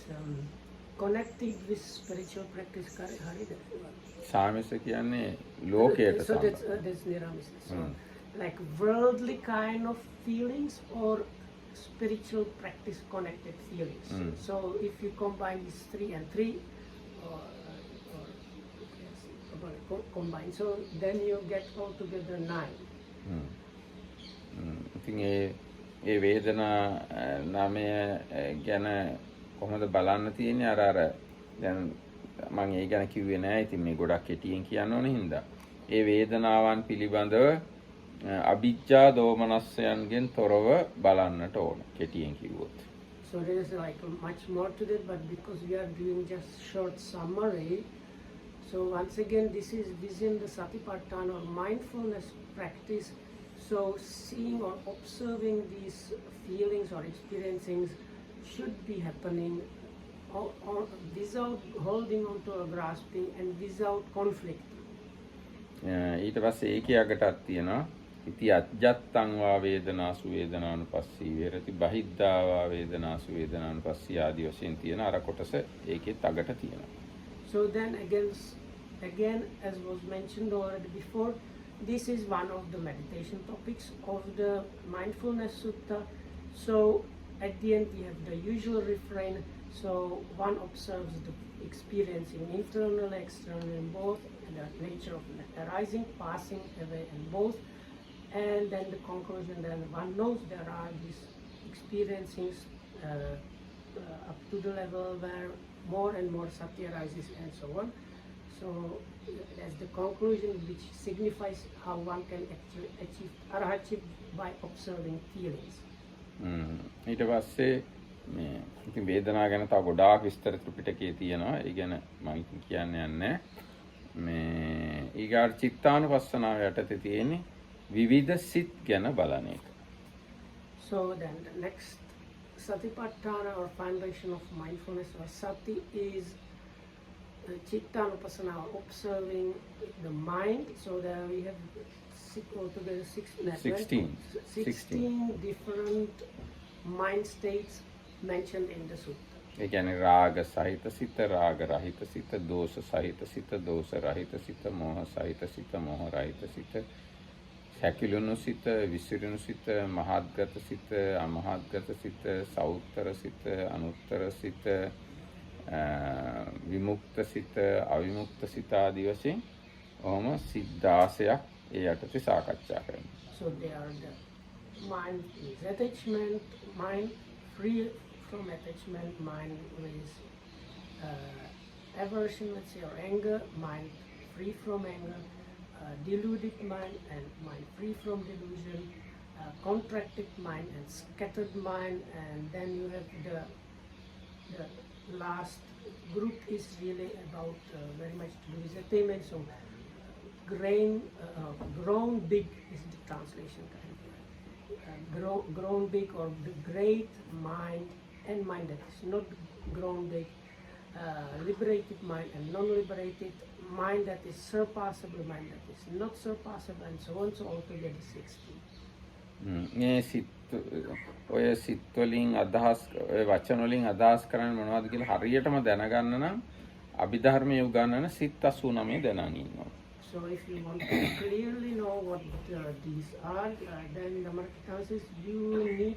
connected with spiritual practice. සාමිස කියන්නේ ලෝකයට So that's niramisa. So like worldly kind of feelings or spiritual practice connected feelings. So if you combine these 3 and 3 combine, so then you get altogether 9. ඉතින් ඒ වේදනා නාමය ගැන කොහොමද බලන්න තියෙන්නේ අර දැන් මම ඒ ගැන කිව්වේ නෑ. ඉතින් මේ ගොඩක් කෙටියෙන් කියන්න ඕන හින්දා ඒ වේදනාවන් පිළිබඳව අවිජ්ජා දෝමනස්සයන්ගෙන් තොරව බලන්නට ඕන කෙටියෙන් කිව්වොත්. So there is like much more to that, but because we are doing just short summary, so once again this is within the satipatthana or mindfulness practice. So seeing or observing these feelings or experiencings should be happening or without holding on to or grasping and without conflict. ඊට පස්සේ ඒකේ අගටක් තියෙනවා ඉති අජ්ජත්තං වා වේදනාසු වේදනානුපස්සී විහෙරති බහිද්ධා වා වේදනාසු වේදනානුපස්සී ආදී වශයෙන් තියෙන අර කොටස ඒකෙත් අගට තියෙනවා. So then again as was mentioned already before, this is one of the meditation topics of the mindfulness sutta. So at the end we have the usual refrain. So one observes the experiencing internal, external in both, and the nature of arising, passing away in both. And then the conclusion, then one knows there are these experiencings up to the level where more and more sati arises and so on. So that's the conclusion, which signifies how one can actually achieve arahatship by observing feelings. ඊට පස්සේ මේ ඉතින් වේදනාව ගැන තව ගොඩාක් විස්තර ත්‍රිපිටකයේ තියෙනවා. ඒ ගැන මම කියන්න යන්නේ මේ ඊගාට චිත්තානුපස්සනාව යටතේ තියෙන්නේ විවිධ සිත් ගැන බලන එක. So then the next satipatthana or foundation of mindfulness or sati is Chittanupassana, observing the mind. So there we have altogether 16. 16 different mind states mentioned in the sutta. ඒ කියන්නේ රාග සහිත සිත, රාග රහිත සිත, දෝෂ සහිත සිත, දෝෂ රහිත සිත, මෝහ සහිත සිත, මෝහ රහිත සිත, සැකිලුණු සිත, විසිරුණු සිත, මහත්ගත සිත, අමහත්ගත සිත, සෞත්තර සිත, අනුත්තර සිත, විමුක්ත සිත, අවිමුක්ත සිත ආදී වශයෙන් ඔහොම සිත් 16ක් ඒ යටතේ සාකච්ඡා කරනවා. So they are the mind is attachment, mind free from attachment, mind with aversion, let's say, or anger, mind free from anger, deluded mind and mind free from delusion, contracted mind and scattered mind, and then you have the last group is really about very much to do with attainment. So grown big is the translation currently. Grown big or the great mind and mind that is not grown big, liberated mind and non-liberated mind that is surpassable, mind that is not surpassable, and so on. So altogether 16. මේ සිත් ඔය සිත් වලින් අදහස් ඔය වචන වලින් අදහස් කරන්නේ මොනවද කියලා හරියටම දැනගන්න නම් අභිධර්මයේ උගන්වන සිත් 89 දැනන් ඉන්නවා. So if you want to clearly know what these are, then the Marketans says you need,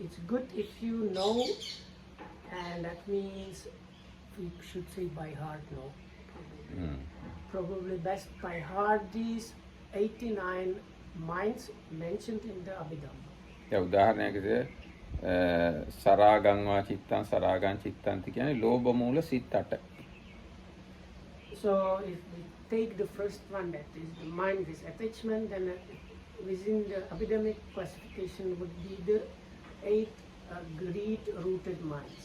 it's good if you know, and that means we should say by heart, no. Probably best by heart these 89 minds mentioned in the Abhidhamma. දැන් උදාහරණයකට සරාගං වා චිත්තං සරාගං චිත්තන්ති කියන්නේ ලෝභ මූල සිත් 8. So if we take the first one, that is the mind with attachment, then within the Abhidhamic classification would be the 8 greed-rooted minds.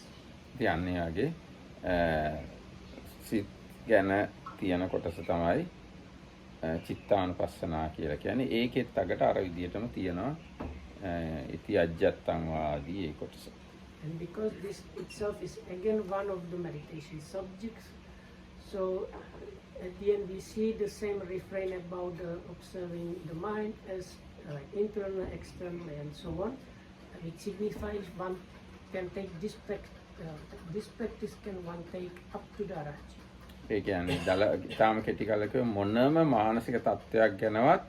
කියන්නේ ආගේ සිත් ගැන තියෙන කොටස තමයි චිත්තානුපස්සනා කියලා කියන්නේ. ඒකෙත් අගට අර විදිහටම තියෙනවා ඉති අජ්ජත්තං වාදී ඒ කොටස. And because this itself is again one of the meditation subjects, so at the end we see the same refrain about observing the mind as internal, external, and so on, which signifies one can take this practice can one take up to the Arachi. ඒ කියන්නේ තාම කෙටි කාලයක මොනම මානසික තත්ත්වයක් ගැනවත්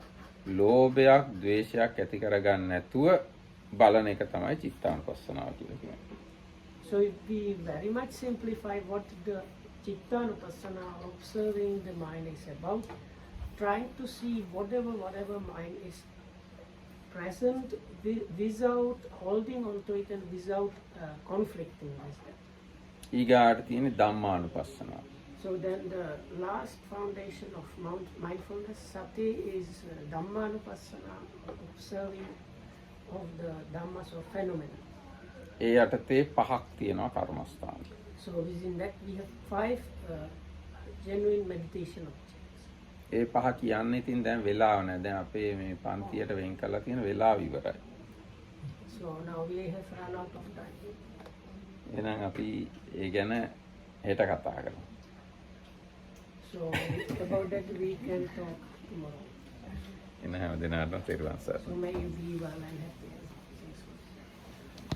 ලෝභයක්, ද්වේෂයක් ඇති කරගන්න නැතුව බලන එක තමයි චිත්තානුපස්සනාව කියලා කියන්නේ. So if we very much simplify what the Chittanupassana, observing the mind, is about, trying to see whatever mind is present without holding onto it and without conflicting with that. ඊගාට තියෙන ධම්මානුපස්සනාව. So then the last foundation of mindfulness, sati, is Dhammanupassana, observing of the Dhammas or phenomena. ඒ යටතේ පහක් තියෙනවා කර්මස්ථාන. So within that we have 5 genuine meditation objects. ඒ පහ කියන්නේ ඉතින් දැන් වෙලාව නැහැ. දැන් අපේ මේ පන්තියට වෙන් කරලා තියෙන වෙලාව ඉවරයි. So now we have run out of time. එහෙනම් අපි ඒ ගැන හෙට කතා කරමු. So about that we can talk tomorrow. එන හැම දිනකටම තෙරුවන් සරණයි. So may you be well and happy.